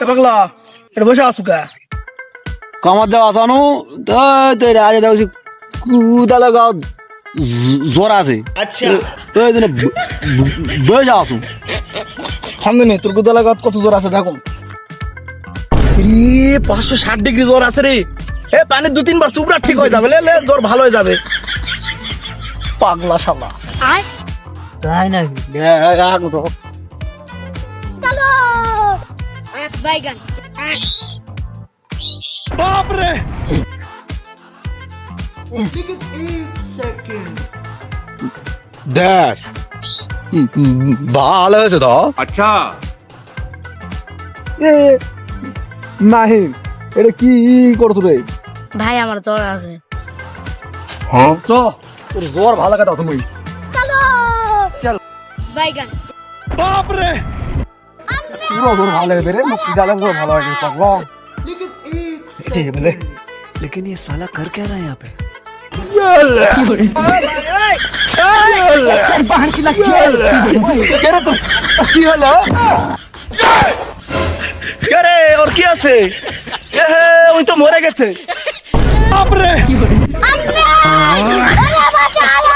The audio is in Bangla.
পাগলা এটা বসে আসু কা কামার দেওয়া আসানো তুই আজ দেখছি কুদালে গাও জ্বর আছে বসে আসু সামনে নেই তোর গুদা লাগাত কত জ্বর আছে দেখো 560 ডিগ্রি জ্বর আছে রে এ পানি 2-3 বার চুপড়া ঠিক হয়ে যাবে লে জ্বর ভালো হয়ে যাবে পাগলা শালা তাই না চলো বাইগান বাপ রে দেখ ভালো হয়েছে তো अच्छा এ নাহিম এটা কি করছো রে ভাই আমার জ্বর আছে তো তোর জ্বর ভালো কথা তুমি চলো বাইগান বাপ রে পুরো জ্বর ভালো হবে রে মুখ ডালে জ্বর ভালো হবে পাগলা ঠিক বলে लेकिन ये साला कर क्या रहा है यहाँ पे কেরে তো কি হলো কে রে ওর কি আছে এ হে ওই তো মরে গেছে বাপ রে আল্লাহ বাঁচাও